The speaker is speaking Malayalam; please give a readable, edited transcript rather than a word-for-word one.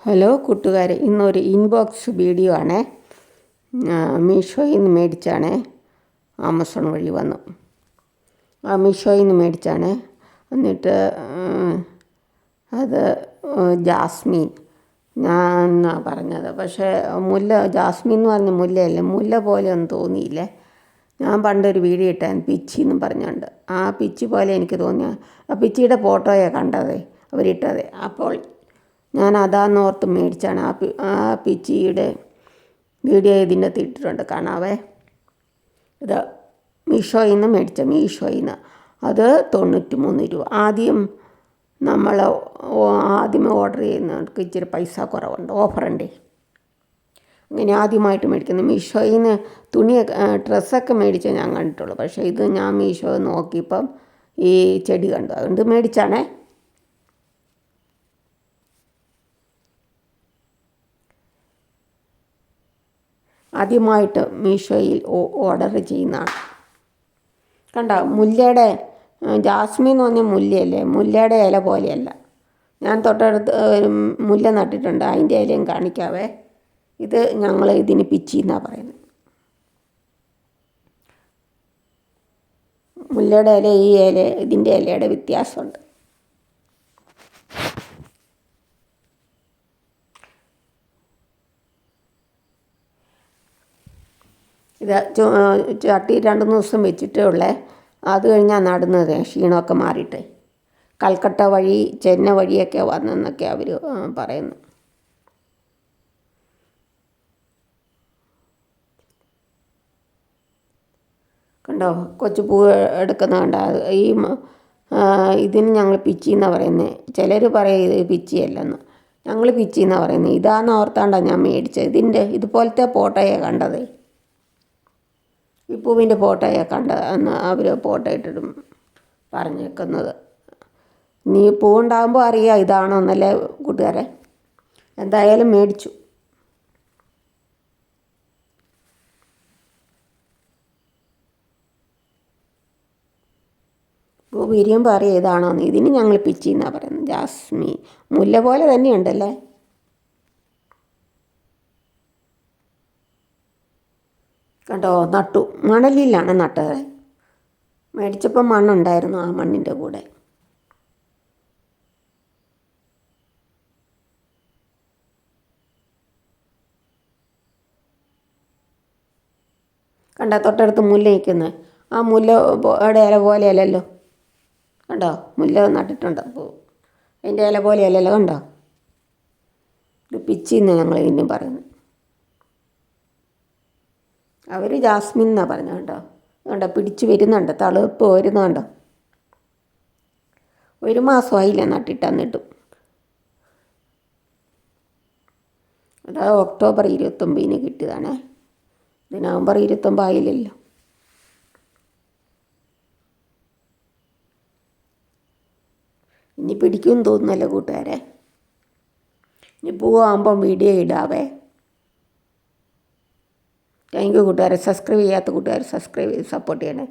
ഹലോ കൂട്ടുകാരെ, ഇന്നൊരു ഇൻബോക്സ് വീഡിയോ ആണേ. മീഷോയിൽ നിന്ന് മേടിച്ചാണ്. ആമസോൺ വഴി വന്നു. മീഷോയിൽ നിന്ന് മേടിച്ചാണ്. എന്നിട്ട് അത് ജാസ്മിൻ ഞാൻ പറഞ്ഞത്. പക്ഷേ ജാസ്മിൻ എന്ന് പറഞ്ഞ മുല്ലയല്ലേ, മുല്ല പോലെ ഒന്നും തോന്നിയില്ലേ. ഞാൻ പണ്ടൊരു വീഡിയോ ഇട്ടായിരുന്നു പിച്ചി എന്നും പറഞ്ഞുകൊണ്ട്. ആ പിച്ചി പോലെ എനിക്ക് തോന്നിയ ആ പിച്ചിയുടെ ഫോട്ടോയാണ് കണ്ടത്, അവരിട്ടത്. അപ്പോൾ ഞാൻ അതാന്നോർത്ത് മേടിച്ചാണ്. ആ പിച്ചിയുടെ വീഡിയോ ഇതിൻ്റെ അകത്ത് ഇട്ടിട്ടുണ്ട്, കാണാവേ. ഇത് മീഷോയിൽ നിന്ന് മീഷോയിൽ നിന്ന് അത് 93 രൂപ. ആദ്യമേ ഓർഡർ ചെയ്യുന്നവർക്ക് ഇച്ചിരി പൈസ കുറവുണ്ട്, ഓഫറുണ്ട്. അങ്ങനെ ആദ്യമായിട്ട് മേടിക്കുന്നത് മീഷോയിൽ നിന്ന് ഡ്രസ്സൊക്കെ മേടിച്ചേ ഞാൻ കണ്ടിട്ടുള്ളൂ. പക്ഷേ ഇത് ഞാൻ മീഷോ നോക്കിയപ്പം ഈ ചെടി കണ്ടു, അതുകൊണ്ട് മേടിച്ചാണേ. ആദ്യമായിട്ട് മീഷോയിൽ ഓർഡർ ചെയ്യുന്നതാണ്. കണ്ടോ, മുല്ലയുടെ ജാസ്മിൻ എന്ന് പറഞ്ഞാൽ മുല്ലയല്ലേ, മുല്ലയുടെ ഇല പോലെയല്ല. ഞാൻ തൊട്ടടുത്ത് മുല്ല നട്ടിട്ടുണ്ട്, അതിൻ്റെ ഇലയും കാണിക്കാവേ. ഇത് ഞങ്ങൾ ഇതിന് പിച്ചി എന്നാണ് പറയുന്നത്. മുല്ലയുടെ ഇല ഇതിൻ്റെ ഇലയുടെ വ്യത്യാസമുണ്ട്. ഇത് ചട്ടി 2-3 ദിവസം വെച്ചിട്ടേ ഉള്ളേ. അത് കഴിഞ്ഞാൽ നടുന്നത്, ക്ഷീണമൊക്കെ മാറിയിട്ട്. കൽക്കട്ട വഴി ചെന്നൈ വഴിയൊക്കെ വന്നെന്നൊക്കെ അവർ പറയുന്നു. കണ്ടോ, കൊച്ചു പൂ എടുക്കുന്ന കണ്ടോ. ഇതിന് ഞങ്ങൾ പിച്ചി എന്നാണ് പറയുന്നത്. ചിലർ പറയും ഇത് പിച്ചിയല്ലെന്ന്. ഞങ്ങൾ പിച്ചി എന്നാണ് പറയുന്നത്. ഇതാണെന്ന് ഓർത്താണ്ടാണ് ഞാൻ മേടിച്ചത്. ഇതുപോലത്തെ ഫോട്ടോയാണ് കണ്ടത്. ഈ പൂവിൻ്റെ ഫോട്ടോയാണ് കണ്ടതെന്ന് അവർ ഫോട്ടോ ഇട്ടിട്ടും പറഞ്ഞേക്കുന്നത്. നീ പൂവുണ്ടാകുമ്പോൾ അറിയാം ഇതാണോ എന്നല്ലേ കൂട്ടുകാരെ. എന്തായാലും മേടിച്ചു. പൂ വിരിയുമ്പോൾ അറിയാം ഇതാണോന്ന്. ഇതിന് ഞങ്ങൾ പിച്ചി എന്നാണ് പറയുന്നത്. ജാസ്മിൻ മുല്ല പോലെ തന്നെയുണ്ടല്ലേ. കണ്ടോ, നട്ടു. മണലിലാണ് നട്ടത്. മേടിച്ചപ്പോൾ മണ്ണുണ്ടായിരുന്നു, ആ മണ്ണിൻ്റെ കൂടെ. കണ്ടോ, തൊട്ടടുത്ത് മുല്ല നിൽക്കുന്നത്. ആ മുല്ലയുടെ ഇല പോലെയല്ലല്ലോ. കണ്ടോ, മുല്ല നട്ടിട്ടുണ്ട്. അപ്പോൾ അതിൻ്റെ ഇല പോലെയല്ലല്ലോ. കണ്ടോ, ഇത് പിച്ചിന്ന് ഞങ്ങൾ ഇതിനും പറയുന്നത്. അവർ ജാസ്മിൻ എന്നാണ് പറഞ്ഞത്. കണ്ടോ, പിടിച്ച് വരുന്നുണ്ട്, തളിർപ്പ് വരുന്നുണ്ടോ. 1 മാസമായില്ല നട്ടിട്ട്. എന്നിട്ടും അത് ഒക്ടോബർ 29 കിട്ടിയതാണ്. ഇത് നവംബർ 29 ആയില്ലല്ലോ. ഇനി പിടിക്കുമെന്ന് തോന്നുന്നല്ലോ കൂട്ടുകാരെ. ഇനി പൂവാകുമ്പം വീഡിയോ ഇടാവേ. താങ്ക് യു കൂട്ടുകാരെ. സബ്സ്ക്രൈബ് ചെയ്യാത്ത കൂട്ടുകാർ സബ്സ്ക്രൈബ് ചെയ്ത് സപ്പോർട്ട് ചെയ്യണേ.